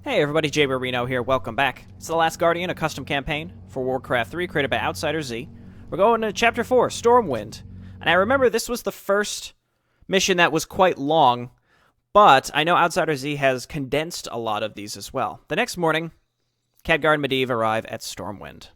Hey everybody, Jay Marino here, welcome back. It's The Last Guardian, a custom campaign for Warcraft 3 created by OutsiderXE. We're going to Chapter 4, Stormwind. And I remember this was the first mission that was quite long, but I know OutsiderXE has condensed a lot of these as well. The next morning, Khadgar and Medivh arrive at Stormwind.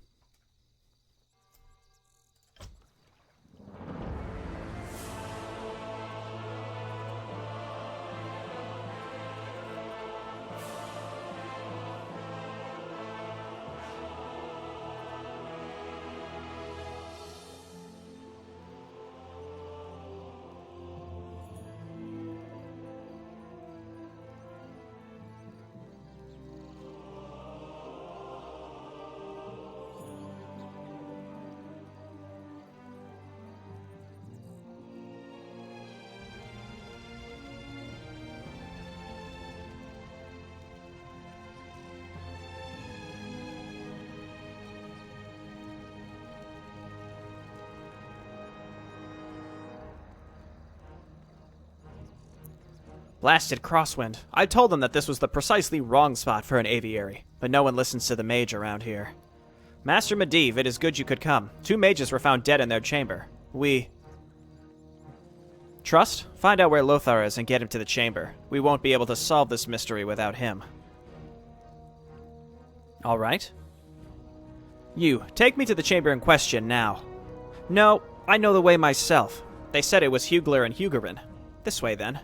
Blasted crosswind. I told them that this was the precisely wrong spot for an aviary, but no one listens to the mage around here. Master Medivh, it is good you could come. 2 mages were found dead in their chamber. We... Trust? Find out where Lothar is and get him to the chamber. We won't be able to solve this mystery without him. Alright. You, take me to the chamber in question now. No, I know the way myself. They said it was Hugler and Hugerin. This way, then.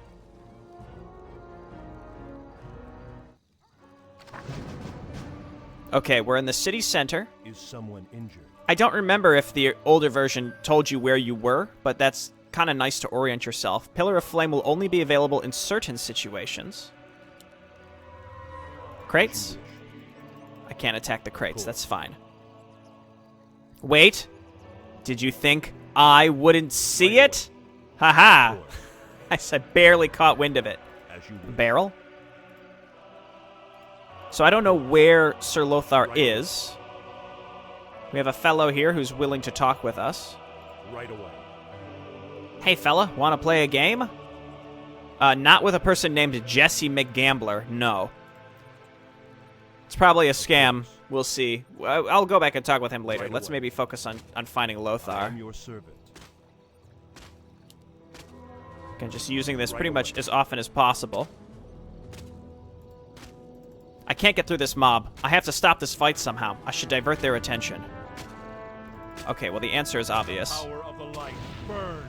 Okay, we're in the city center. Is someone injured? I don't remember if the older version told you where you were, but that's kind of nice to orient yourself. Pillar of Flame will only be available in certain situations. Crates? I can't attack the crates, that's fine. Wait! Did you think I wouldn't see it? Haha! I said barely caught wind of it. Barrel? So I don't know where Sir Lothar is. We have a fellow here who's willing to talk with us. Right away. Hey fella, want to play a game? Not with a person named Jesse McGambler, no. It's probably a scam. We'll see. I'll go back and talk with him later. Let's maybe focus on finding Lothar. I am your servant. Again, just using this pretty much as often as possible. I can't get through this mob. I have to stop this fight somehow. I should divert their attention. Okay, well the answer is obvious. Power of the light. Burn.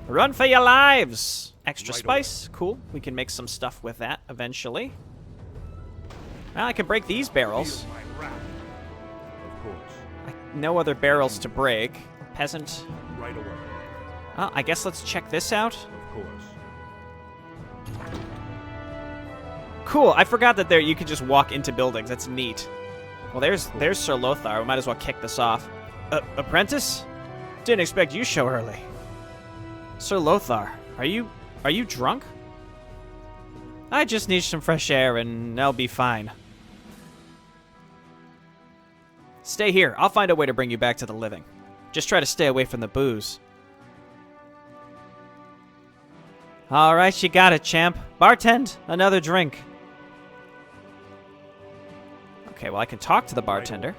Run for your lives! Extra spice. Cool. We can make some stuff with that eventually. Well, I can break these barrels. Feel my wrath. Of course. No other barrels to break. Peasant. Right away. I guess let's check this out. Of course. Cool, I forgot that there you could just walk into buildings. That's neat. Well, there's Sir Lothar. We might as well kick this off. Apprentice? Didn't expect you so early. Sir Lothar, are you drunk? I just need some fresh air and I'll be fine. Stay here. I'll find a way to bring you back to the living. Just try to stay away from the booze. All right, you got it, champ. Bartend, another drink. Okay, well, I can talk to the bartender.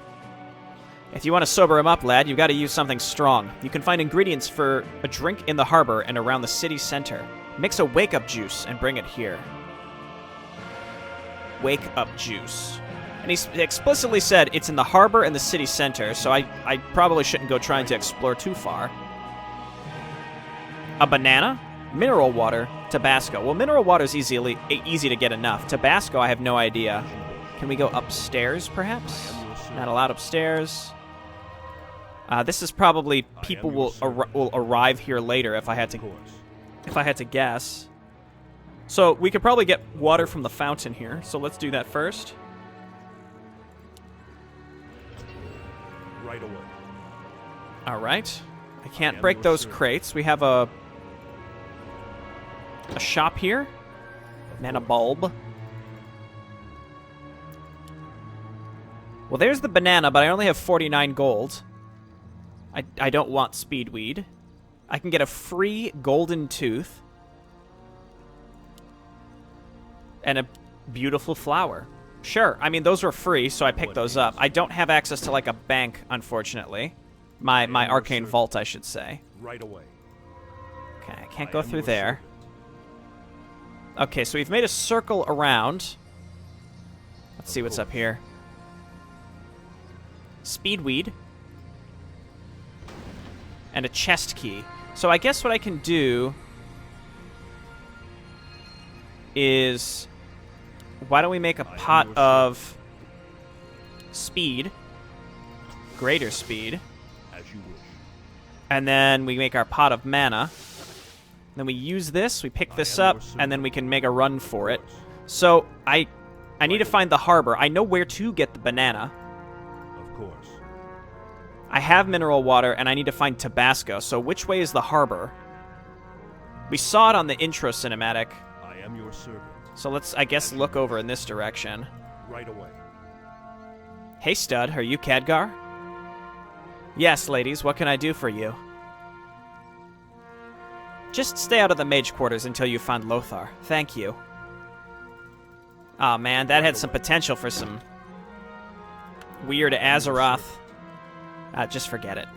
If you want to sober him up, lad, you've got to use something strong. You can find ingredients for a drink in the harbor and around the city center. Mix a wake-up juice and bring it here. Wake-up juice. And he explicitly said it's in the harbor and the city center, so I probably shouldn't go trying to explore too far. A banana? Mineral water? Tabasco. Well, mineral water is easy to get enough. Tabasco, I have no idea. Can we go upstairs, perhaps? Not allowed upstairs. This is probably people will arrive here later if I had to guess. So we could probably get water from the fountain here. So let's do that first. Right away. All right. I can't break those crates. We have a shop here. Mana bulb. Well, there's the banana, but I only have 49 gold. I don't want speedweed. I can get a free golden tooth. And a beautiful flower. Sure. I mean, those were free, so I picked those up. I don't have access to, like, a bank, unfortunately. My arcane vault, I should say. Right away. Okay, I can't go through there. Okay, so we've made a circle around. Let's see what's up here. Speedweed. And a chest key. So I guess what I can do is... Why don't we make a pot of speed, greater speed, As you wish. and then we make our pot of mana. Then we use this, we pick this up, and then we can make a run for it. So I need to find the harbor. I know where to get the banana. Of course. I have mineral water, and I need to find Tabasco. So which way is the harbor? We saw it on the intro cinematic. I am your servant. So let's, I guess, look over in this direction. Right away. Hey, stud, are you Khadgar? Yes, ladies, what can I do for you? Just stay out of the mage quarters until you find Lothar. Thank you. Aw, man, that had some potential for some weird Azeroth. Just forget it.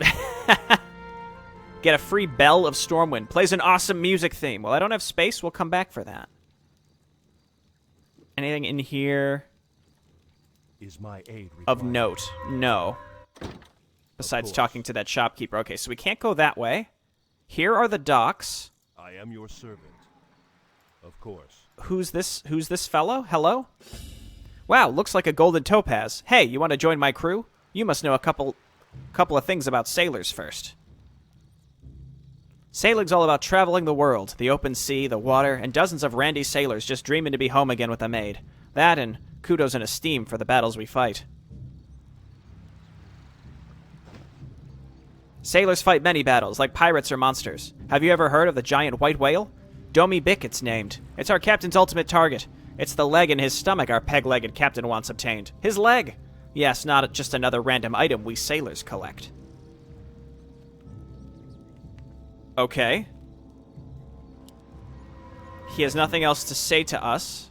Get a free Bell of Stormwind. Plays an awesome music theme. Well, I don't have space. We'll come back for that. Anything in here Is my aid required? of note? No. Besides talking to that shopkeeper. Okay, so we can't go that way. Here are the docks. I am your servant. Of course. Who's this fellow? Hello? Wow, looks like a golden topaz. Hey, you want to join my crew? You must know a couple of things about sailors first. Sailing's all about traveling the world, the open sea, the water, and dozens of randy sailors just dreaming to be home again with a maid. That and kudos and esteem for the battles we fight. Sailors fight many battles, like pirates or monsters. Have you ever heard of the giant white whale? Domi Bick, it's named. It's our captain's ultimate target. It's the leg in his stomach our peg-legged captain wants obtained. His leg! Yes, not just another random item we sailors collect. Okay. He has nothing else to say to us.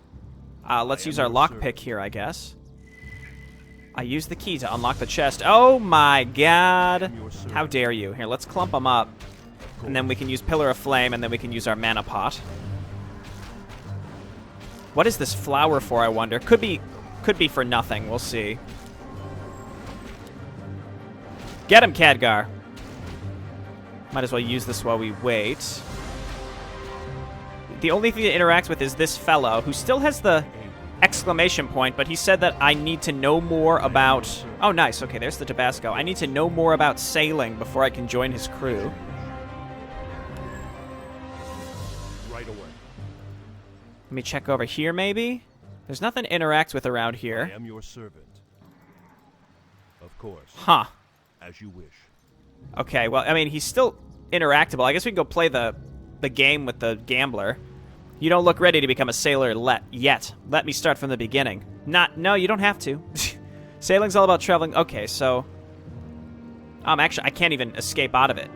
Let's use our lockpick here, I guess. I use the key to unlock the chest. Oh my god! How dare you. Here, let's clump them up. And then we can use Pillar of Flame, and then we can use our mana pot. What is this flower for, I wonder? Could be for nothing. We'll see. Get him, Khadgar! Might as well use this while we wait. The only thing to interact with is this fellow, who still has the exclamation point, but he said that I need to know more about... Oh, nice. Okay, there's the Tabasco. I need to know more about sailing before I can join his crew. Right away. Let me check over here, maybe? There's nothing to interact with around I here. am your servant. Of course. Huh. As you wish. Okay, well, I mean, he's still interactable. I guess we can go play the game with the gambler. You don't look ready to become a sailor yet. Let me start from the beginning. No, you don't have to. Sailing's all about traveling. Okay, so... actually, I can't even escape out of it.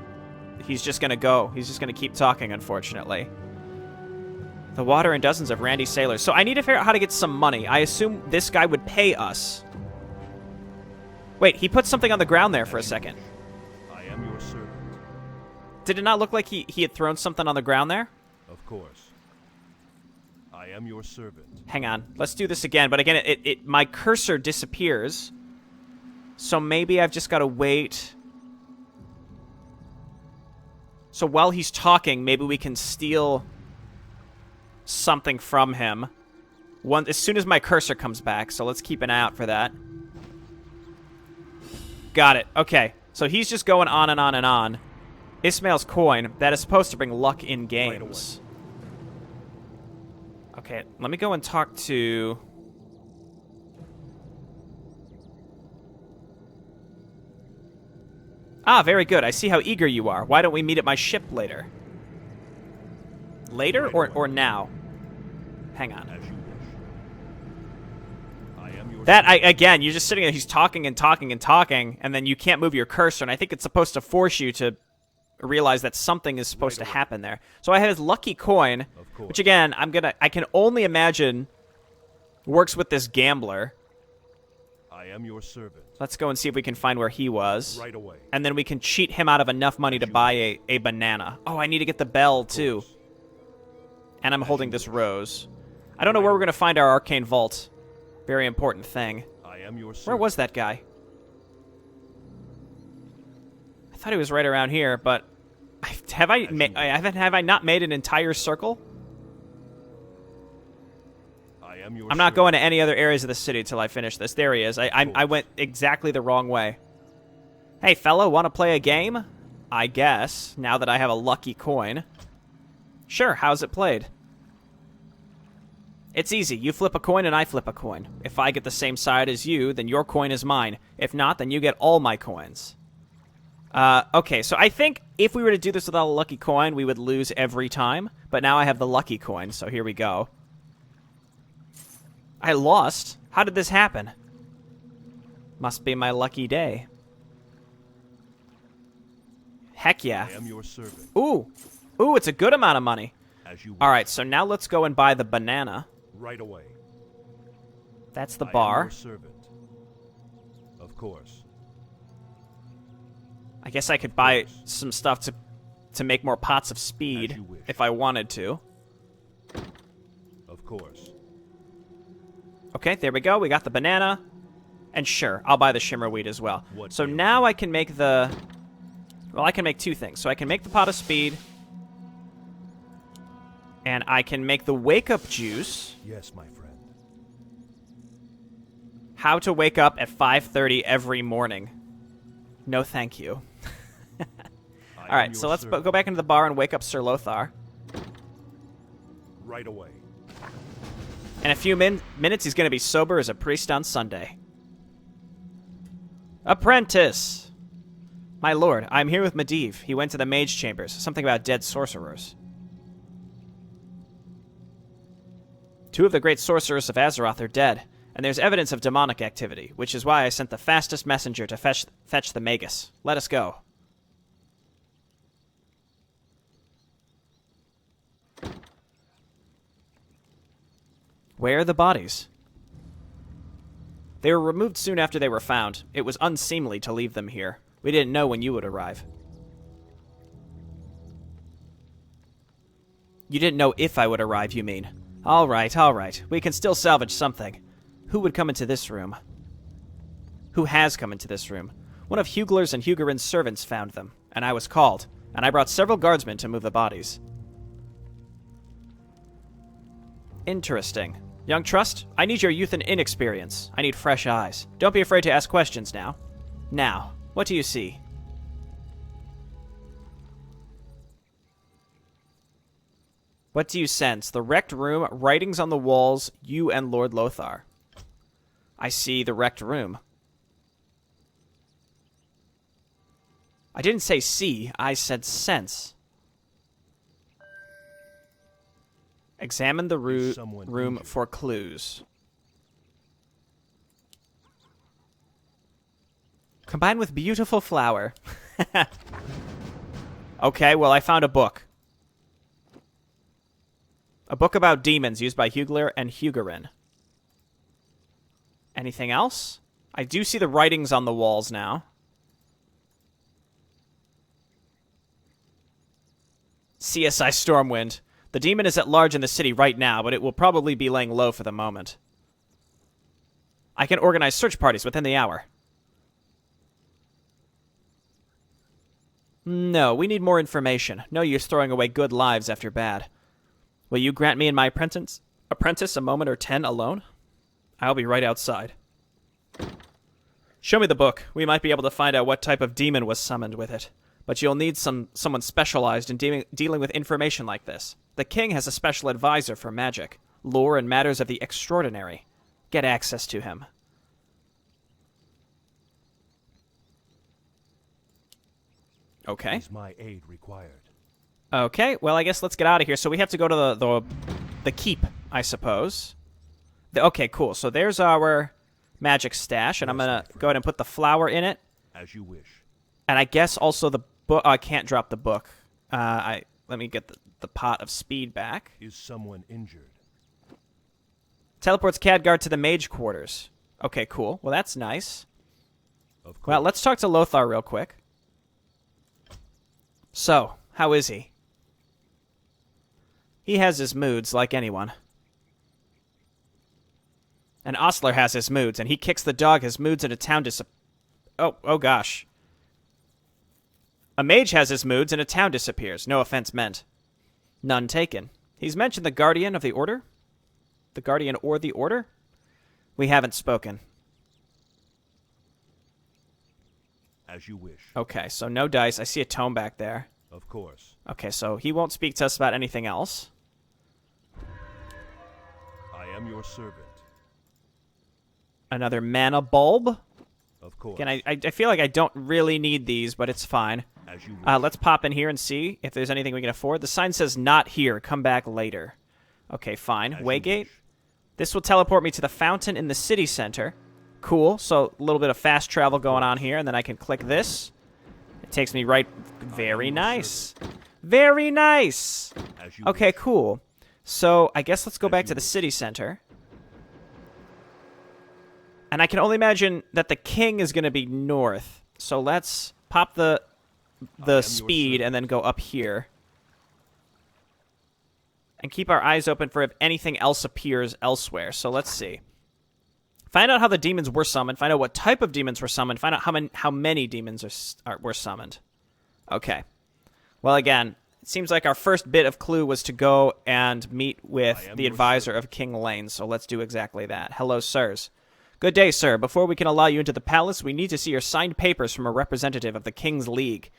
He's just gonna go. He's just gonna keep talking, unfortunately. The water and dozens of randy sailors. So I need to figure out how to get some money. I assume this guy would pay us. Wait, he put something on the ground there for a second. I am your servant. Did it not look like he had thrown something on the ground there? Of course. I am your servant. Hang on. Let's do this again. But again, my cursor disappears. So maybe I've just got to wait. So while he's talking, maybe we can steal something from him. As soon as my cursor comes back. So let's keep an eye out for that. Got it. Okay. So he's just going on and on and on. Ismail's coin. That is supposed to bring luck in games. Okay, let me go and talk to... Ah, very good. I see how eager you are. Why don't we meet at my ship later? Later or now? Hang on. As you wish. I am your Again, you're just sitting there, he's talking and talking and talking, and then you can't move your cursor, and I think it's supposed to force you to realize that something is supposed to happen there. So I have his lucky coin, which again, I can only imagine works with this gambler. I am your servant. Let's go and see if we can find where he was. Right away. And then we can cheat him out of enough money to buy a banana. Oh, I need to get the bell, too. And I'm holding this rose. I don't know where we're going to find our arcane vault. Very important thing. I am your servant. Where was that guy? I thought he was right around here, but have I not made an entire circle? I'm not going to any other areas of the city till I finish this. There he is. I went exactly the wrong way. Hey, fella, want to play a game? I guess, now that I have a lucky coin. Sure, how's it played? It's easy. You flip a coin and I flip a coin. If I get the same side as you, then your coin is mine. If not, then you get all my coins. Okay, so I think if we were to do this without a lucky coin, we would lose every time. But now I have the lucky coin, so here we go. I lost? How did this happen? Must be my lucky day. Heck yeah. I am your servant. Ooh, it's a good amount of money. As you wish. All right, so now let's go and buy the banana. Right away. That's the I am bar. your servant. Of course. I guess I could buy some stuff to make more pots of speed if I wanted to. Of course. Okay, there we go. We got the banana. And sure, I'll buy the shimmerweed as well. So now I can make the... Well, I can make two things. So I can make the pot of speed. And I can make the wake-up juice. Yes, my friend. How to wake up at 5:30 every morning. No, thank you. All right, so let's go back into the bar and wake up Sir Lothar. Right away. In a few minutes, he's going to be sober as a priest on Sunday. Apprentice! My lord, I'm here with Medivh. He went to the mage chambers. Something about dead sorcerers. Two of the great sorcerers of Azeroth are dead, and there's evidence of demonic activity, which is why I sent the fastest messenger to fetch the magus. Let us go. Where are the bodies? They were removed soon after they were found. It was unseemly to leave them here. We didn't know when you would arrive. You didn't know if I would arrive, you mean? All right. We can still salvage something. Who would come into this room? Who has come into this room? One of Hugler's and Hugarin's servants found them, and I was called, and I brought several guardsmen to move the bodies. Interesting. Young Trust, I need your youth and inexperience. I need fresh eyes. Don't be afraid to ask questions now. Now, what do you see? What do you sense? The wrecked room, writings on the walls, you and Lord Lothar. I see the wrecked room. I didn't say see, I said sense. Examine the room for clues. Combined with beautiful flower. Okay, well, I found a book. A book about demons used by Hugler and Hugarin. Anything else? I do see the writings on the walls now. CSI Stormwind. The demon is at large in the city right now, but it will probably be laying low for the moment. I can organize search parties within the hour. No, we need more information. No use throwing away good lives after bad. Will you grant me and my apprentice a moment or 10 alone? I'll be right outside. Show me the book. We might be able to find out what type of demon was summoned with it. But you'll need someone specialized in dealing with information like this. The king has a special advisor for magic, lore, and matters of the extraordinary. Get access to him. Okay. Is my aid required? Okay, well, I guess let's get out of here. So we have to go to the keep, I suppose. Okay, cool. So there's our magic stash, and I'm going to go ahead and put the flower in it. As you wish. And I guess also the book... I can't drop the book. Let me get the pot of speed back. Is someone injured? Teleports Khadgar to the mage quarters. Okay, cool. Well, that's nice. Of course. Well, let's talk to Lothar real quick. So, how is he? He has his moods, like anyone. And Ostler has his moods, and he kicks the dog. His moods in a town Oh gosh. A mage has his moods, and a town disappears. No offense meant. None taken. He's mentioned the Guardian of the Order? The Guardian or the Order? We haven't spoken. As you wish. Okay, so no dice. I see a tome back there. Of course. Okay, so he won't speak to us about anything else. I am your servant. Another mana bulb. Of course. Again, I feel like I don't really need these, but it's fine. As you wish. Let's pop in here and see if there's anything we can afford. The sign says not here. Come back later. Okay, fine. As you Waygate. wish. This will teleport me to the fountain in the city center. Cool. So a little bit of fast travel going on here, and then I can click this. It takes me right. Very nice. Very nice. As you Okay, wish. cool. So I guess let's go As back you to the wish. city center. And I can only imagine that the king is going to be north. So let's pop the your speed and servant. then go up here. And keep our eyes open for if anything else appears elsewhere. So let's see. Find out how the demons were summoned. Find out what type of demons were summoned. Find out how many demons were summoned. Okay. Well, again, it seems like our first bit of clue was to go and meet I with am the your advisor of King Lane. So let's do exactly that. Hello, sirs. Good day, sir. Before we can allow you into the palace, we need to see your signed papers from a representative of the King's League.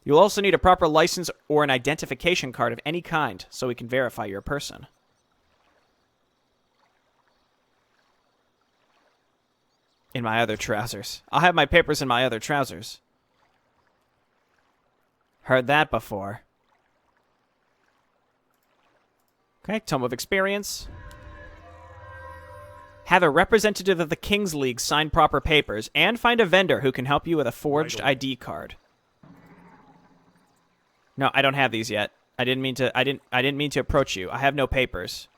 You'll also need a proper license or an identification card of any kind, so we can verify your person. In my other trousers. I'll have my papers in my other trousers. Heard that before. Okay, Tome of Experience. Have a representative of the King's League sign proper papers, and find a vendor who can help you with a forged Right away. ID card. No, I don't have these yet. I didn't mean to approach you. I have no papers.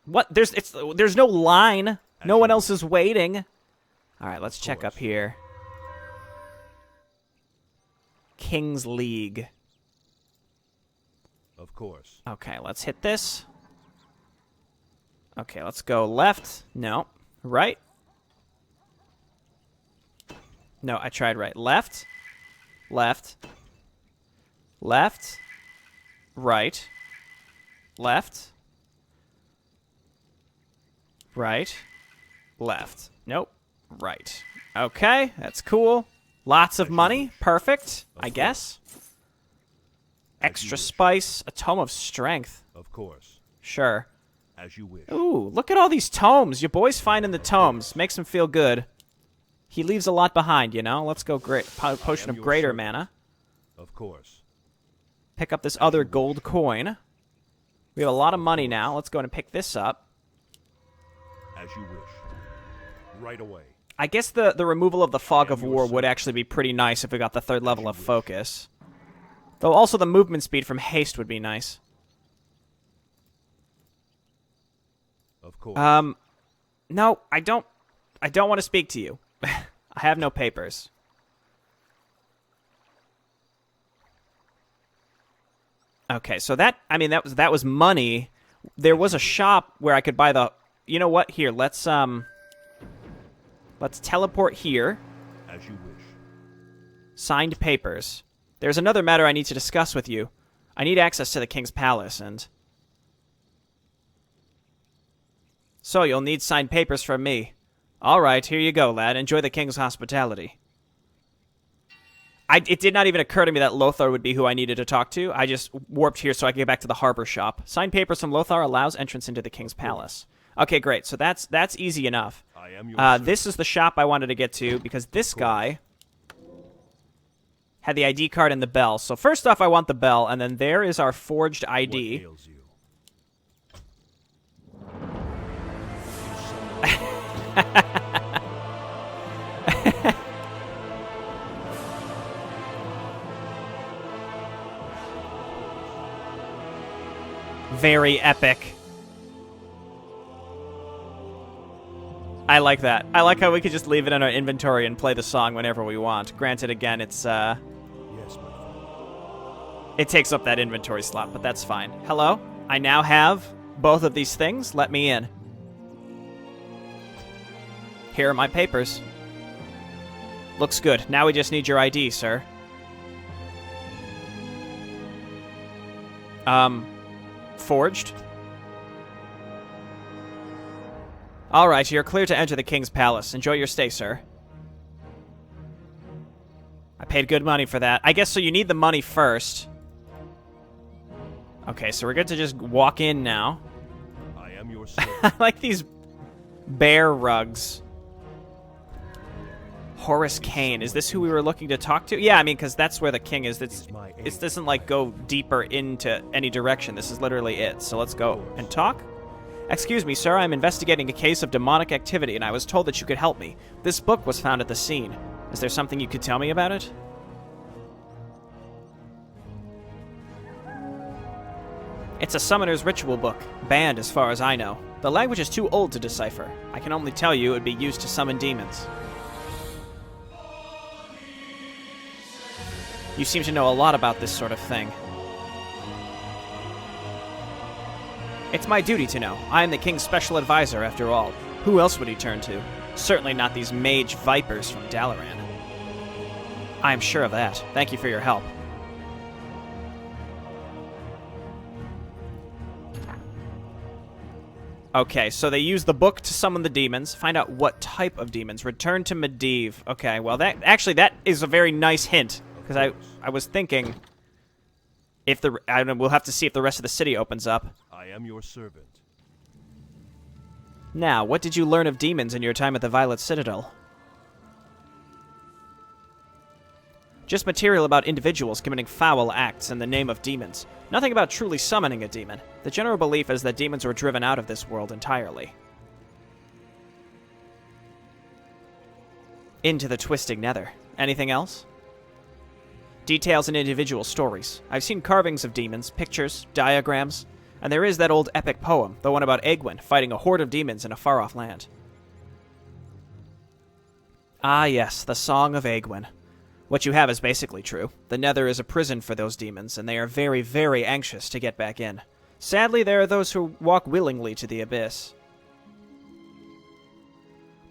What? There's no line. No one else is waiting. All right, let's check up course. here. King's League. Of course. Okay, let's hit this. Okay, let's go left. No. Right. No, I tried right. Left. Left. Left. Right. Left. Right. Left. Nope. Right. Okay, that's cool. Lots of money. Perfect, I guess. Extra spice. A tome of strength. Of course. Sure. As you wish. Ooh, look at all these tomes. Your boy's finding the tomes. Makes him feel good. He leaves a lot behind, you know? Let's go potion of your greater servant. mana. Of course. Pick up this other gold coin. We have a lot of money now. Let's go and pick this up. As you wish. Right away. I guess the removal of the fog of your war would servant. actually be pretty nice if we got the third level you of wish. focus. Though also the movement speed from haste would be nice. Of course. No, I don't want to speak to you. I have no papers. Okay, so that was money. There was a shop where I could buy the. You know what? Here, let's teleport here. As you wish. Signed papers. There's another matter I need to discuss with you. I need access to the king's palace, and so you'll need signed papers from me. All right, here you go, lad. Enjoy the king's hospitality. It did not even occur to me that Lothar would be who I needed to talk to. I just warped here so I could get back to the harbor shop. Signed papers from Lothar allows entrance into the king's palace. Okay, great. So that's easy enough. I am your servant. This is the shop I wanted to get to because this guy had the ID card and the bell. So first off, I want the bell, and then there is our forged What ID. ails you? Very epic. I like that. I like how we could just leave it in our inventory and play the song whenever we want. Granted, again, it's, Yes, my friend. it takes up that inventory slot, but that's fine. Hello? I now have both of these things. Let me in. Here are my papers. Looks good. Now we just need your ID, sir. Forged? Alright, you're clear to enter the King's Palace. Enjoy your stay, sir. I paid good money for that. I guess so you need the money first. Okay, so we're good to just walk in now. I am your servant. I like these bear rugs. Horace Kane. Is this who we were looking to talk to? Yeah, I mean, because that's where the king is. It doesn't, like, go deeper into any direction. This is literally it. So let's go and talk. Excuse me, sir. I'm investigating a case of demonic activity, and I was told that you could help me. This book was found at the scene. Is there something you could tell me about it? It's a summoner's ritual book, banned as far as I know. The language is too old to decipher. I can only tell you it would be used to summon demons. You seem to know a lot about this sort of thing. It's my duty to know. I am the king's special advisor, after all. Who else would he turn to? Certainly not these mage vipers from Dalaran. I am sure of that. Thank you for your help. Okay, so they use the book to summon the demons. Find out what type of demons. Return to Medivh. Okay, well, that is a very nice hint. Because I was thinking, if the I don't know, we'll have to see if the rest of the city opens up. I am your servant. Now, what did you learn of demons in your time at the Violet Citadel? Just material about individuals committing foul acts in the name of demons. Nothing about truly summoning a demon. The general belief is that demons were driven out of this world entirely. Into the twisting nether. Anything else? Details and individual stories. I've seen carvings of demons, pictures, diagrams, and there is that old epic poem, the one about Egwin fighting a horde of demons in a far-off land. Ah yes, the Song of Egwin. What you have is basically true. The Nether is a prison for those demons, and they are very, very anxious to get back in. Sadly, there are those who walk willingly to the abyss.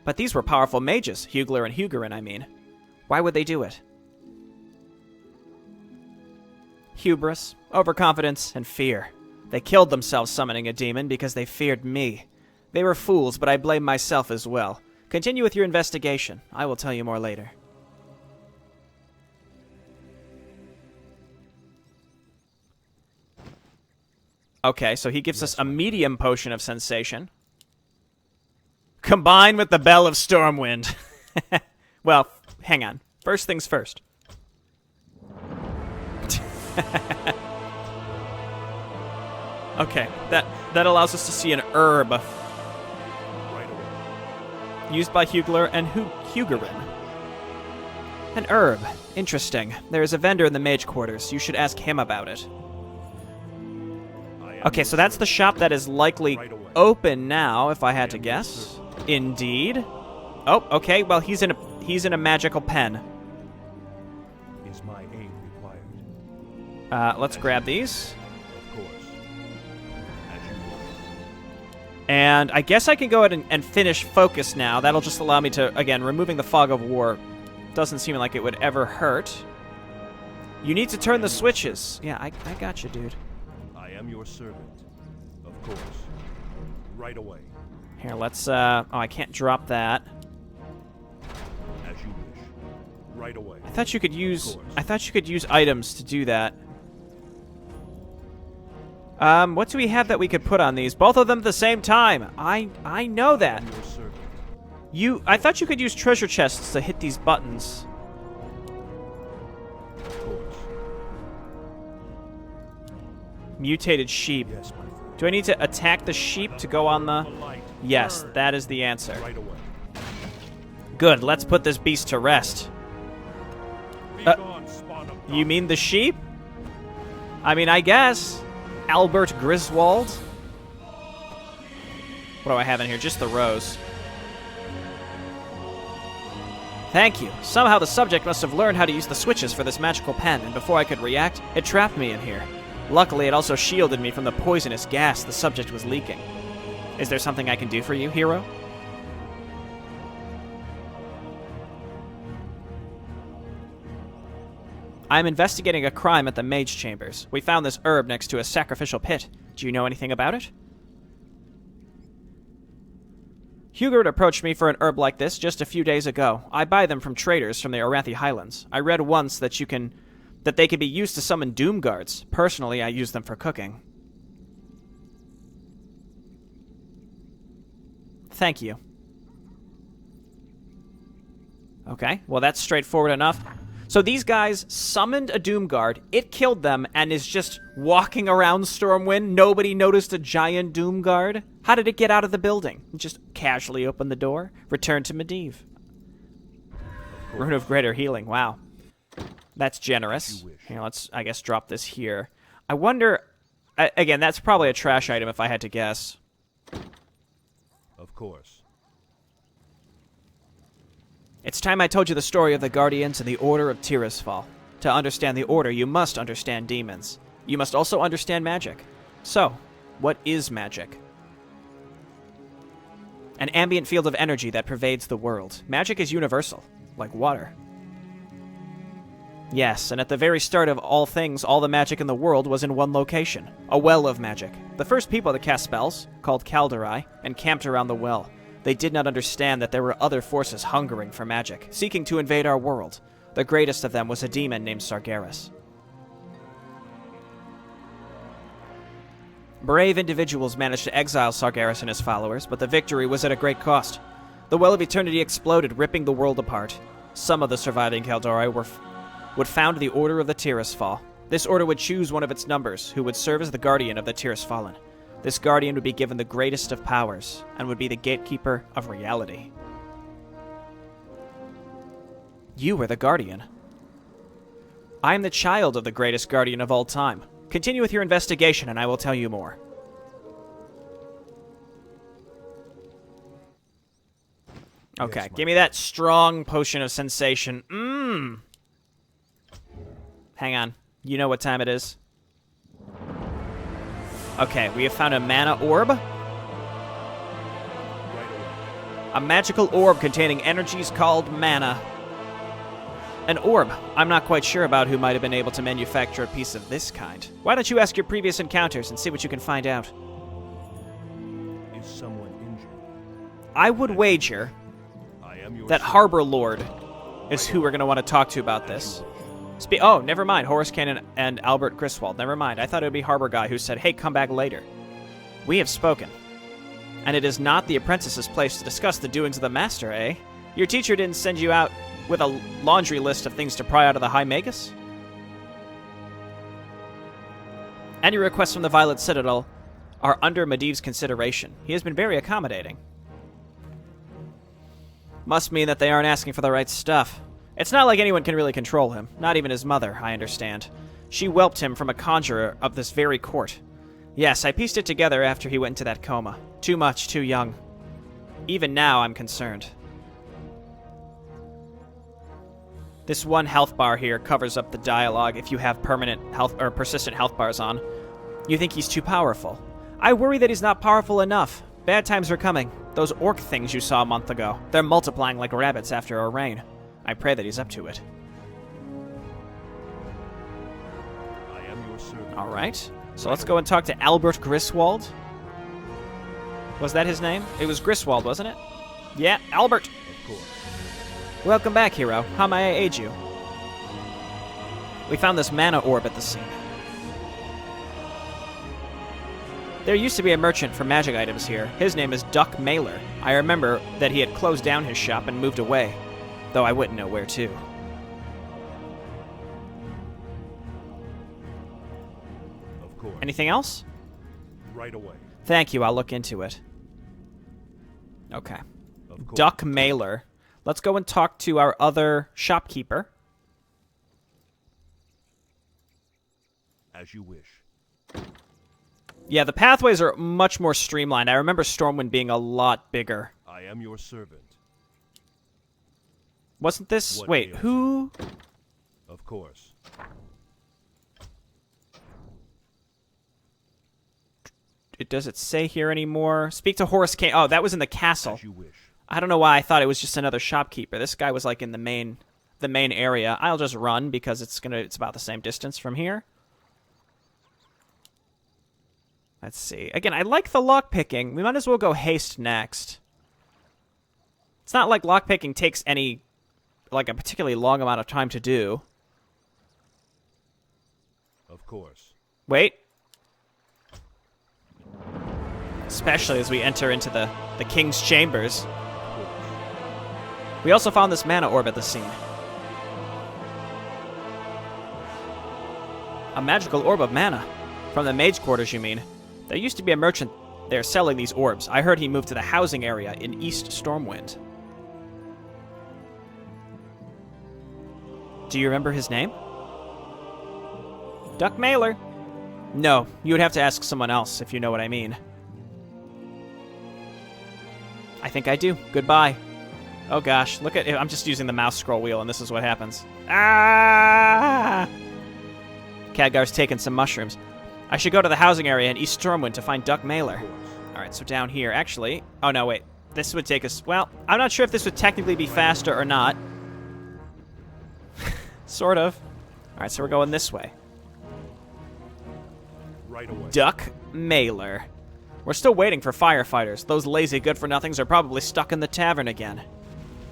But these were powerful mages, Hugler and Hugerin, I mean. Why would they do it? Hubris, overconfidence, and fear. They killed themselves summoning a demon because they feared me. They were fools, but I blame myself as well. Continue with your investigation. I will tell you more later. Okay, so he gives us a medium potion of sensation. Combined with the Bell of Stormwind. Well, hang on. First things first. Okay, that allows us to see an herb. Right away. Used by Hugler and Hugerin. An herb. Interesting. There is a vendor in the mage quarters. You should ask him about it. Okay, so that's the shop that is likely open now, if I had to guess. Indeed. Oh, okay, well, he's in a magical pen. Is my aid required? Let's grab these. Of course. As you wish. And I guess I can go ahead and finish focus now. That'll just allow me to, again, removing the fog of war doesn't seem like it would ever hurt. You need to turn the switches. Yeah, I got you, dude. I am your servant. Of course. Right away. Here, let's, oh, I can't drop that. As you wish. Right away. I thought you could use items to do that. What do we have that we could put on these? Both of them at the same time. I know that. Your servant. I thought you could use treasure chests to hit these buttons. Of course. Mutated sheep. Yes, my friend. Do I need to attack the sheep to go on the... Yes, that is the answer. Right away. Good, let's put this beast to rest. Be gone, spawn of You mean the sheep? I mean, I guess. Albert Griswold. What do I have in here? Just the rose. Thank you. Somehow the subject must have learned how to use the switches for this magical pen, and before I could react, it trapped me in here. Luckily, it also shielded me from the poisonous gas the subject was leaking. Is there something I can do for you, hero? I am investigating a crime at the mage chambers. We found this herb next to a sacrificial pit. Do you know anything about it? Hugard approached me for an herb like this just a few days ago. I buy them from traders from the Arathi Highlands. I read once that they can be used to summon doom guards. Personally, I use them for cooking. Thank you. Okay, well that's straightforward enough. So these guys summoned a doom guard, it killed them, and is just walking around Stormwind. Nobody noticed a giant doom guard. How did it get out of the building? Just casually opened the door, returned to Medivh. Rune of Greater Healing, wow. That's generous. Here, let's, I guess, drop this here. I wonder, again, that's probably a trash item if I had to guess. Of course. It's time I told you the story of the Guardians and the Order of Tirisfal. To understand the Order, you must understand demons. You must also understand magic. So, what is magic? An ambient field of energy that pervades the world. Magic is universal, like water. Yes, and at the very start of all things, all the magic in the world was in one location. A well of magic. The first people to cast spells, called Khadgar, encamped around the well. They did not understand that there were other forces hungering for magic, seeking to invade our world. The greatest of them was a demon named Sargeras. Brave individuals managed to exile Sargeras and his followers, but the victory was at a great cost. The Well of Eternity exploded, ripping the world apart. Some of the surviving Khadgar would found the Order of the Tirisfal. This order would choose one of its numbers, who would serve as the guardian of the Tirisfallen. This guardian would be given the greatest of powers, and would be the gatekeeper of reality. You were the guardian. I am the child of the greatest guardian of all time. Continue with your investigation, and I will tell you more. Okay, Yes, give me that strong potion of sensation. Hang on. You know what time it is? Okay, we have found a mana orb. A magical orb containing energies called mana. An orb. I'm not quite sure about who might have been able to manufacture a piece of this kind. Why don't you ask your previous encounters and see what you can find out? Is someone injured? I would wager that Harbor Lord is who we're going to want to talk to about this. Oh, never mind. Horace Kane and Albert Griswold. Never mind. I thought it would be Harbor Guy who said, hey, come back later. We have spoken. And it is not the apprentice's place to discuss the doings of the master, eh? Your teacher didn't send you out with a laundry list of things to pry out of the High Magus? Any requests from the Violet Citadel are under Medivh's consideration. He has been very accommodating. Must mean that they aren't asking for the right stuff. It's not like anyone can really control him. Not even his mother, I understand. She whelped him from a conjurer of this very court. Yes, I pieced it together after he went into that coma. Too much, too young. Even now, I'm concerned. This one health bar here covers up the dialogue if you have permanent health or persistent health bars on. You think he's too powerful. I worry that he's not powerful enough. Bad times are coming. Those orc things you saw a month ago, they're multiplying like rabbits after a rain. I pray that he's up to it. I am your servant. All right. So let's go and talk to Albert Griswold. Was that his name? It was Griswold, wasn't it? Yeah, Albert. Of course. Welcome back, hero. How may I aid you? We found this mana orb at the scene. There used to be a merchant for magic items here. His name is Duck Mailer. I remember that he had closed down his shop and moved away, though I wouldn't know where to. Of course. Anything else? Right away. Thank you, I'll look into it. Okay. Of course. Duck Mailer. Let's go and talk to our other shopkeeper. As you wish. Yeah, the pathways are much more streamlined. I remember Stormwind being a lot bigger. I am your servant. Wasn't this... What Wait, ails who... Of course. Does it say here anymore? Speak to Horace Kane. Oh, that was in the castle. As you wish. I don't know why I thought it was just another shopkeeper. This guy was like in the main area. I'll just run because it's about the same distance from here. Let's see. Again, I like the lockpicking. We might as well go haste next. It's not like lockpicking takes any, like, a particularly long amount of time to do. Of course. Wait. Especially as we enter into the king's chambers. We also found this mana orb at the scene. A magical orb of mana. From the mage quarters, you mean? There used to be a merchant there selling these orbs. I heard he moved to the housing area in East Stormwind. Do you remember his name? Duck Mailer. No, you would have to ask someone else if you know what I mean. I think I do. Goodbye. Oh gosh, look at it. I'm just using the mouse scroll wheel and this is what happens. Ah! Khadgar's taken some mushrooms. I should go to the housing area in East Stormwind to find Duck Mailer. Alright, so down here. Actually, oh no, wait. This would take us... Well, I'm not sure if this would technically be faster or not. Sort of. Alright, so we're going this way. Right away. Duck Mailer. We're still waiting for firefighters. Those lazy good-for-nothings are probably stuck in the tavern again.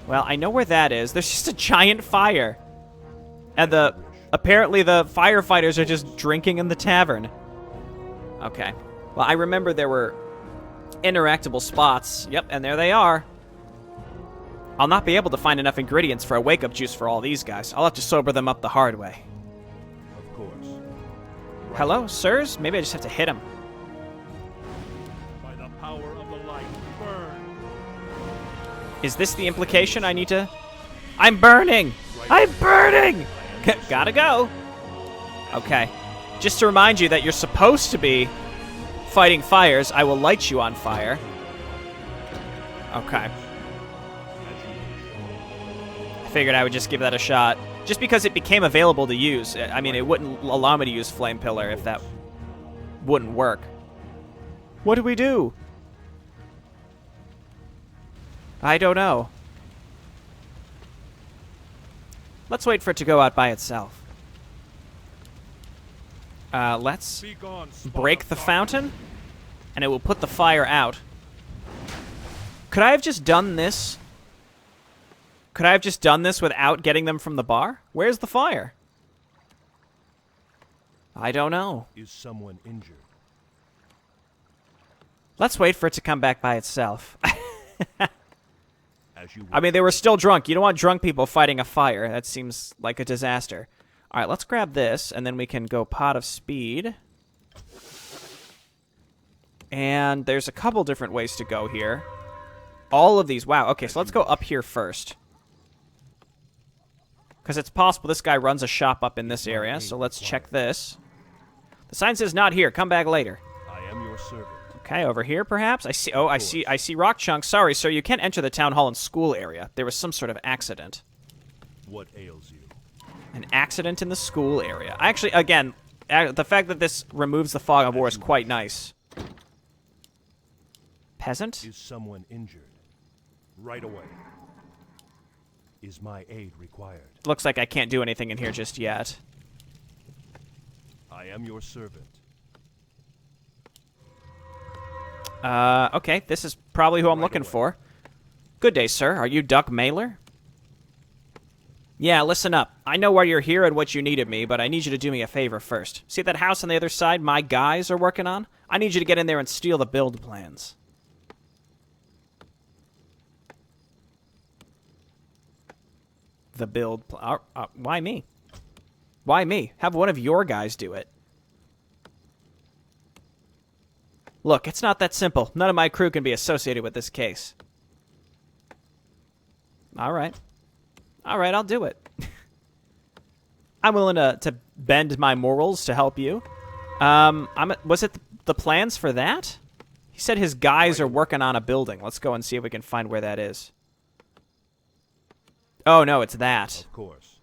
Well, I know where that is. There's just a giant fire. And apparently the firefighters are just drinking in the tavern. Okay. Well, I remember there were interactable spots. Yep, and there they are. I'll not be able to find enough ingredients for a wake-up juice for all these guys. I'll have to sober them up the hard way. Of course. Right. Hello, sirs? Maybe I just have to hit him. By the power of the light, burn. Is this the implication I need to... I'm burning! I'm burning! Gotta go. Okay. Just to remind you that you're supposed to be fighting fires, I will light you on fire. Okay. I figured I would just give that a shot. Just because it became available to use. I mean, it wouldn't allow me to use Flame Pillar if that wouldn't work. What do we do? I don't know. Let's wait for it to go out by itself. Let's break the fountain, and it will put the fire out. Could I have just done this? Could I have just done this without getting them from the bar? Where's the fire? I don't know. Is someone injured? Let's wait for it to come back by itself. As you I mean, they were still drunk. You don't want drunk people fighting a fire. That seems like a disaster. All right, let's grab this, and then we can go Pot of Speed. And there's a couple different ways to go here. All of these. Wow, okay, so let's go up here first. Because it's possible this guy runs a shop up in this area, so let's check this. The sign says not here. Come back later. I am your servant. Okay, over here perhaps. I see. Oh, I see rock chunks. Sorry, sir. You can't enter the town hall and school area. There was some sort of accident. What ails you? An accident in the school area. Actually, again, the fact that this removes the fog of war is quite nice. Peasant? Is someone injured? Right away. Is my aid required? Looks like I can't do anything in here just yet. I am your servant. Okay, this is probably who I'm looking for. Good day, sir. Are you Duck Mailer? Yeah, listen up. I know why you're here and what you need of me, but I need you to do me a favor first. See that house on the other side my guys are working on? I need you to get in there and steal the build plans. The build... why me? Why me? Have one of your guys do it. Look, it's not that simple. None of my crew can be associated with this case. All right. All right, I'll do it. I'm willing to bend my morals to help you. Was it the plans for that? He said his guys are working on a building. Let's go and see if we can find where that is. Oh, no, it's that. Of course.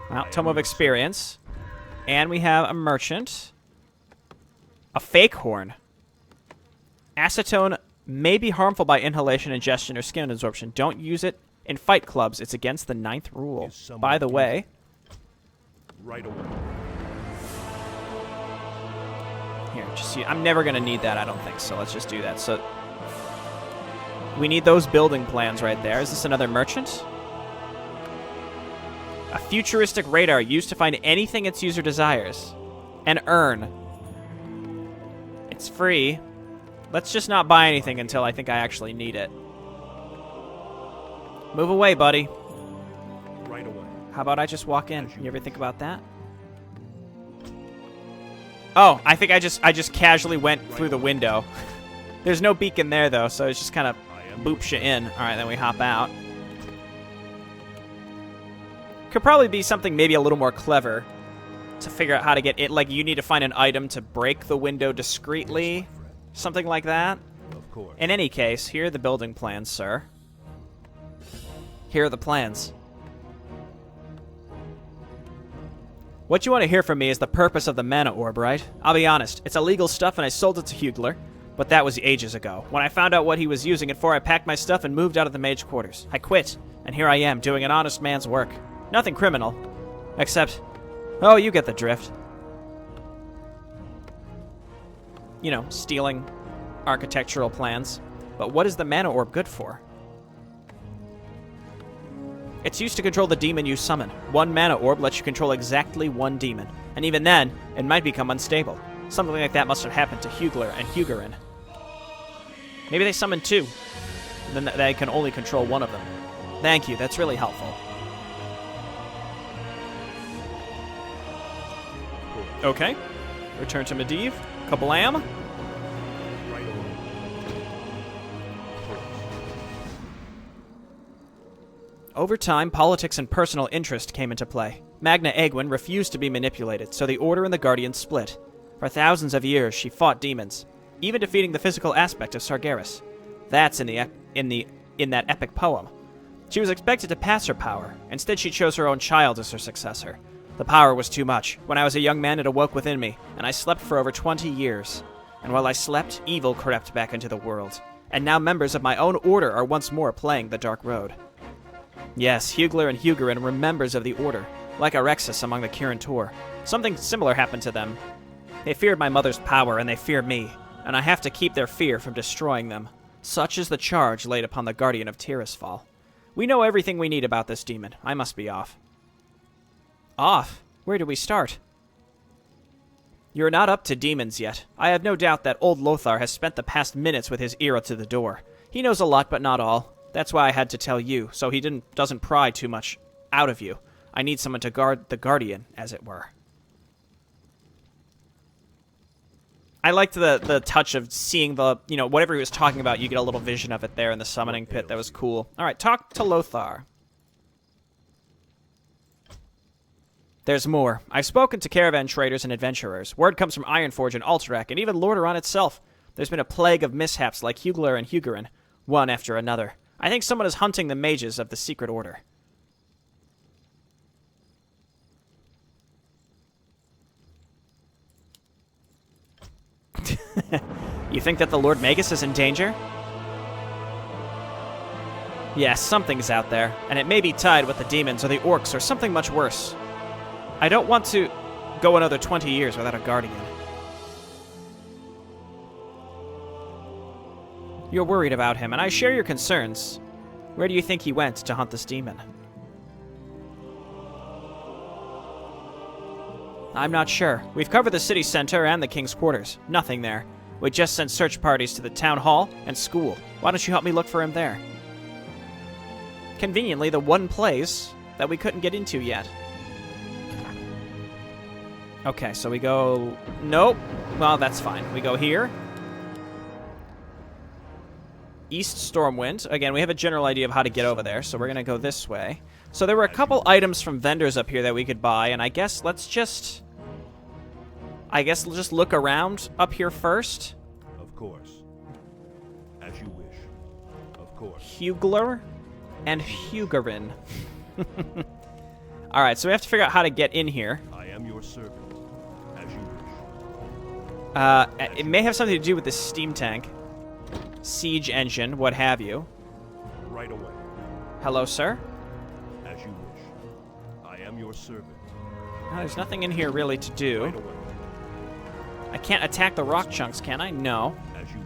Well, Tome of Experience. And we have a merchant. A fake horn. Acetone may be harmful by inhalation, ingestion, or skin absorption. Don't use it in fight clubs. It's against the 9th rule. By the way... Right away. Here, just see. I'm never going to need that, I don't think, so let's just do that. So, we need those building plans right there. Is this another merchant? A futuristic radar used to find anything its user desires. An urn. It's free. Let's just not buy anything until I think I actually need it. Move away, buddy. Right away. How about I just walk in? You ever think about that? Oh, I think I just casually went through the window. There's no beacon there, though, so it's just kind of boops you in. All right, then we hop out. Could probably be something maybe a little more clever to figure out how to get it. Like, you need to find an item to break the window discreetly. Something like that. Of course. In any case, here are the building plans, sir. Here are the plans. What you want to hear from me is the purpose of the mana orb, right? I'll be honest, it's illegal stuff and I sold it to Khadgar, but that was ages ago. When I found out what he was using it for, I packed my stuff and moved out of the mage quarters. I quit, and here I am, doing an honest man's work. Nothing criminal. Except, oh, you get the drift. You know, stealing architectural plans. But what is the mana orb good for? It's used to control the demon you summon. One mana orb lets you control exactly one demon. And even then, it might become unstable. Something like that must have happened to Khadgar and Khadgar. Maybe they summoned two. Then they can only control one of them. Thank you, that's really helpful. Okay. Return to Medivh. Kablam. Right away. Over time, politics and personal interest came into play. Magna Aegwynn refused to be manipulated, so the Order and the Guardians split. For thousands of years, she fought demons, even defeating the physical aspect of Sargeras. That's in that epic poem. She was expected to pass her power. Instead, she chose her own child as her successor. The power was too much. When I was a young man, it awoke within me, and I slept for over 20 years. And while I slept, evil crept back into the world. And now members of my own order are once more playing the Dark Road. Yes, Khadgar and Khadgar were members of the Order, like Arexis among the Kirin Tor. Something similar happened to them. They feared my mother's power, and they fear me, and I have to keep their fear from destroying them. Such is the charge laid upon the Guardian of Tirisfal. We know everything we need about this demon. I must be off. Off? Where do we start? You're not up to demons yet. I have no doubt that old Lothar has spent the past minutes with his ear to the door. He knows a lot, but not all. That's why I had to tell you, so he doesn't pry too much out of you. I need someone to guard the Guardian, as it were. I liked the touch of seeing the, whatever he was talking about, you get a little vision of it there in the summoning pit. That was cool. All right, talk to Lothar. There's more. I've spoken to caravan traders and adventurers. Word comes from Ironforge and Alterac, and even Lordaeron itself. There's been a plague of mishaps like Khadgar and Khadgar, one after another. I think someone is hunting the mages of the Secret Order. You think that the Lord Magus is in danger? Yes, something's out there, and it may be tied with the demons or the orcs or something much worse. I don't want to go another 20 years without a guardian. You're worried about him, and I share your concerns. Where do you think he went to hunt this demon? I'm not sure. We've covered the city center and the king's quarters. Nothing there. We just sent search parties to the town hall and school. Why don't you help me look for him there? Conveniently, the one place that we couldn't get into yet. Okay, so we go... Nope. Well, that's fine. We go here. East Stormwind. Again, we have a general idea of how to get over there, so we're going to go this way. So there were a couple items from vendors up here that we could buy, and I guess let's just... I guess we'll just look around up here first. Of course. As you wish. Of course. Hugler and Hugerin. Alright, so we have to figure out how to get in here. I am your servant. As you wish. It may have something to do with the steam tank. Siege engine, what have you. Right away. Hello, sir? As you wish. I am your servant. There's nothing in here really to do. Right away. I can't attack the rock chunks, can I? No. As you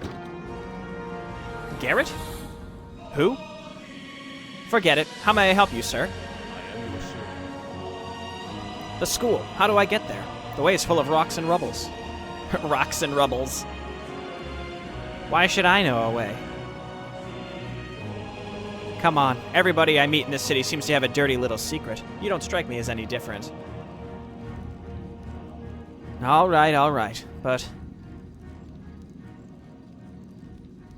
wish. Garrett? Who? Forget it. How may I help you, sir? I am your servant. The school. How do I get there? The way is full of rocks and rubbles. Rocks and rubbles. Why should I know a way? Come on. Everybody I meet in this city seems to have a dirty little secret. You don't strike me as any different. All right. But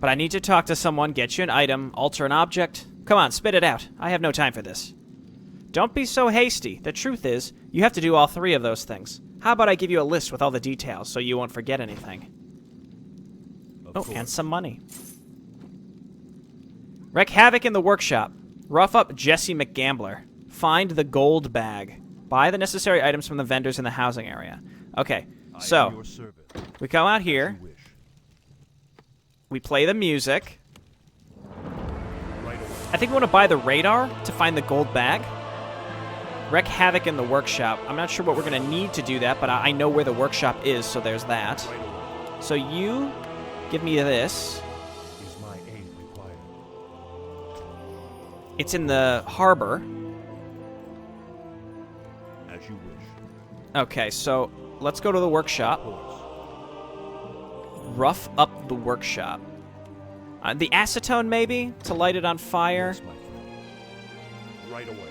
I need to talk to someone, get you an item, alter an object. Come on, spit it out. I have no time for this. Don't be so hasty. The truth is, you have to do all three of those things. How about I give you a list with all the details so you won't forget anything? And some money. Wreak havoc in the workshop. Rough up Jesse McGambler. Find the gold bag. Buy the necessary items from the vendors in the housing area. Okay, so we come out here. We play the music. I think we want to buy the radar to find the gold bag. Wreak havoc in the workshop. I'm not sure what we're going to need to do that, but I know where the workshop is, so there's that. So you give me this. Is my aid required? It's in the harbor. As you wish. Okay, so let's go to the workshop. Rough up the workshop. The acetone, maybe, to light it on fire. Yes, my friend. Right away.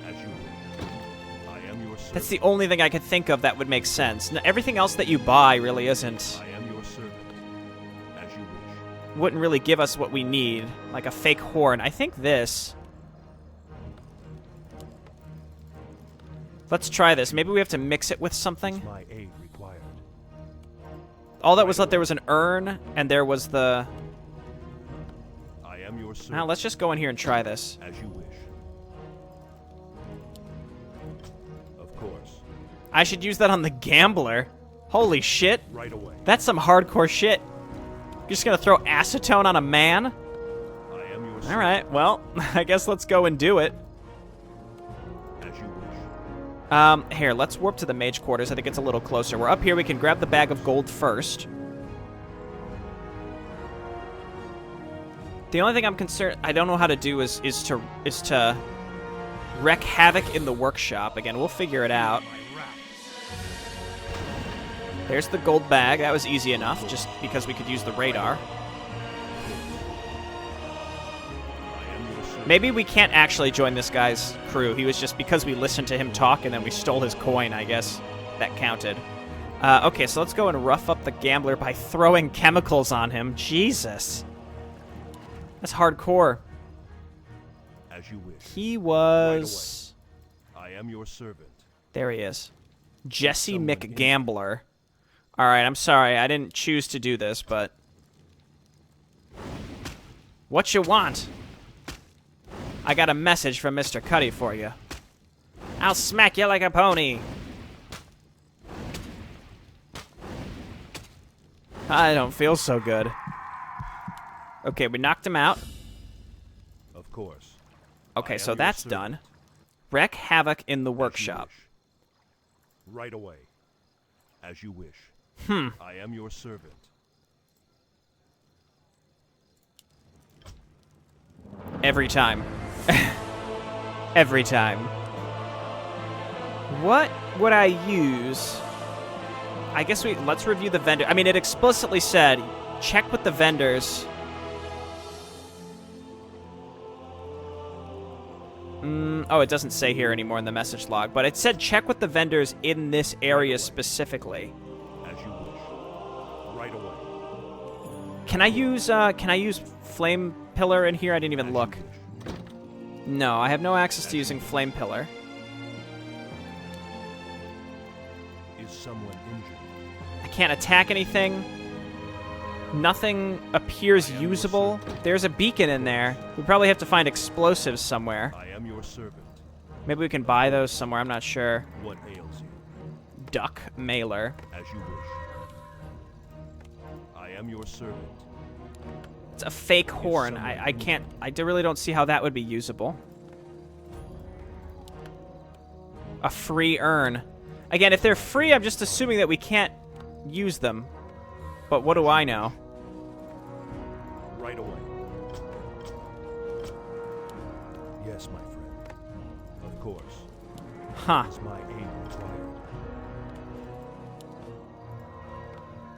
As you wish. I am your servant. That's the only thing I could think of that would make sense. Everything else that you buy really isn't. I am your servant. As you wish. Wouldn't really give us what we need, like a fake horn. I think this. Let's try this. Maybe we have to mix it with something. Is my aid required? All that was left, there was an urn, and there was the... I am your servant. Now, let's just go in here and try this. As you wish. Of course. I should use that on the gambler. Holy shit. Right away. That's some hardcore shit. You're just gonna throw acetone on a man? I am your servant. Alright, well, I guess let's go and do it. As you wish. Here, let's warp to the mage quarters. I think it's a little closer. We're up here. We can grab the bag of gold first. The only thing I'm concerned... I don't know how to do is to wreak havoc in the workshop. Again, we'll figure it out. There's the gold bag. That was easy enough, just because we could use the radar. Maybe we can't actually join this guy's crew. He was just because we listened to him talk and then we stole his coin, I guess. That counted. Okay, so let's go and rough up the gambler by throwing chemicals on him. Jesus. That's hardcore. As you wish. He was... I am your servant. There he is. Jesse McGambler. Alright, I'm sorry. I didn't choose to do this, but... What you want? I got a message from Mr. Cuddy for you. I'll smack you like a pony. I don't feel so good. Okay, we knocked him out. Of course. Okay, so that's done. Wreak havoc in the workshop. Right away. As you wish. I am your servant. Every time. Every time. What would I use? I guess let's review the vendor. I mean, it explicitly said, check with the vendors. Oh, it doesn't say here anymore in the message log, but it said check with the vendors in this area specifically. As you wish. Right away. Can I use flame pillar in here? I didn't even look. No, I have no access to using flame pillar. can't attack anything. Nothing appears usable. There's a beacon in there. We probably have to find explosives somewhere. I am your servant. Maybe we can buy those somewhere. I'm not sure. What ails you? Duck mailer. As you wish. I am your servant. It's a fake horn. I can't... really don't see how that would be usable. A free urn. Again, if they're free, I'm just assuming that we can't use them. But what do I know? Right away. Yes, my friend. Of course. Huh. Is my aid required?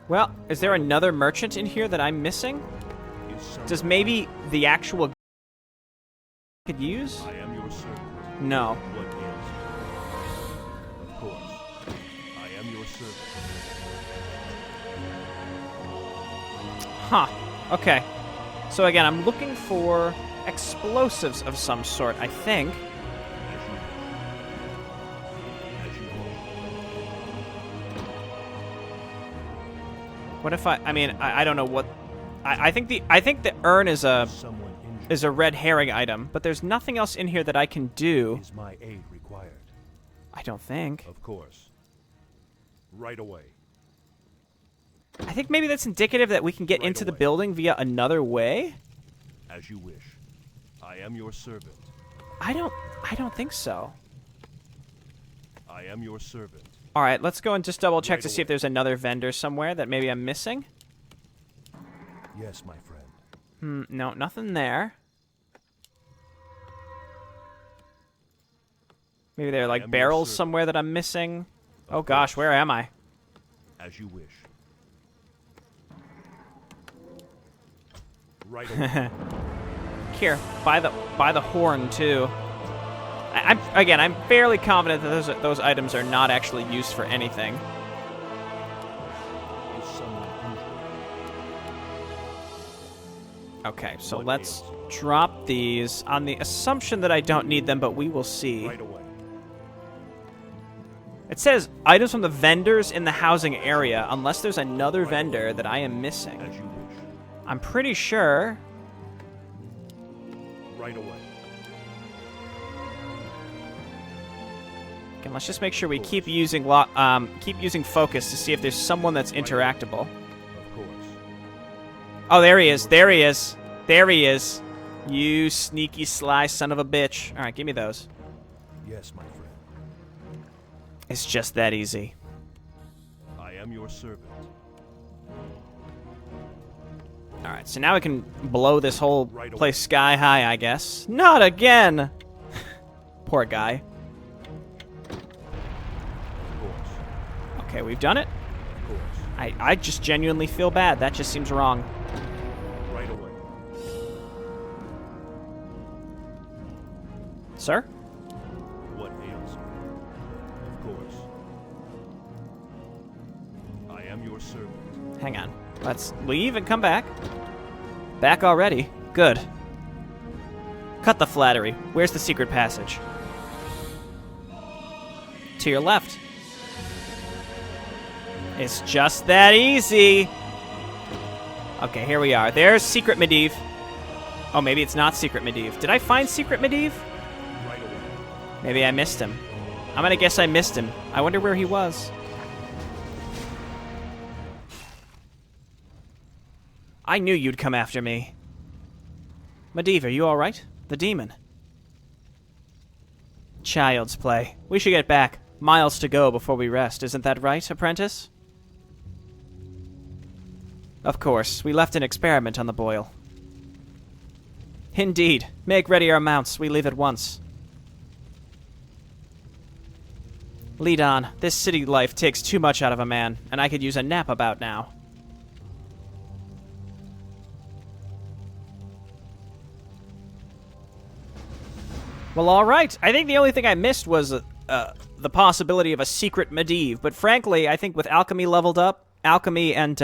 Well, is there another merchant in here that I'm missing? Does maybe the actual could use? I am your servant. No. What ails you? Of course. I am your servant. Huh. Okay. So again, I'm looking for explosives of some sort, I think. What if I mean, I don't know what... I think the urn is a red herring item, but there's nothing else in here that I can do. Is my aid required? I don't think. Of course. Right away. I think maybe that's indicative that we can get into the building via another way. As you wish. I am your servant. I don't think so. I am your servant. All right, let's go and just double check to see if there's another vendor somewhere that maybe I'm missing. Yes, my friend. No, nothing there. Maybe there are like barrels somewhere that I'm missing. Oh gosh, where am I? As you wish. Right away. Here, buy the horn too. I'm fairly confident that those items are not actually used for anything. Is someone injured? Okay, so let's drop these on the assumption that I don't need them, but we will see. Right away. It says items from the vendors in the housing area, unless there's another vendor that I am missing. As you wish. I'm pretty sure. Right away. Okay, let's just make sure we keep using focus to see if there's someone that's interactable. Of course. Oh, there he is. There he is. There he is. You sneaky, sly son of a bitch. All right, give me those. Yes, my friend. It's just that easy. I am your servant. All right, so now we can blow this whole place sky high, I guess. Not again! Poor guy. Of course. Okay, we've done it. Of course. I just genuinely feel bad. That just seems wrong. Right away. Sir? What ails you? Of course. I am your servant. Hang on. Let's leave and come back. Back already? Good. Cut the flattery. Where's the secret passage? To your left. It's just that easy. Okay, here we are. There's Secret Medivh. Oh, maybe it's not Secret Medivh. Did I find Secret Medivh? Right away. Maybe I missed him. I'm gonna guess I missed him. I wonder where he was. I knew you'd come after me. Medivh, are you alright? The demon. Child's play. We should get back. Miles to go before we rest. Isn't that right, apprentice? Of course. We left an experiment on the boil. Indeed. Make ready our mounts. We leave at once. Lead on. This city life takes too much out of a man, and I could use a nap about now. Well, all right. I think the only thing I missed was the possibility of a secret Medivh. But frankly, I think with alchemy leveled up, alchemy and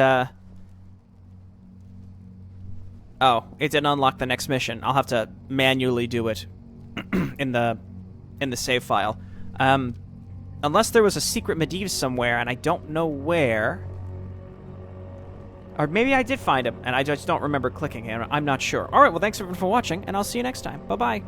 oh, it didn't unlock the next mission. I'll have to manually do it in the save file. Unless there was a secret Medivh somewhere, and I don't know where. Or maybe I did find him, and I just don't remember clicking him. I'm not sure. All right, well, thanks everyone for watching, and I'll see you next time. Bye-bye.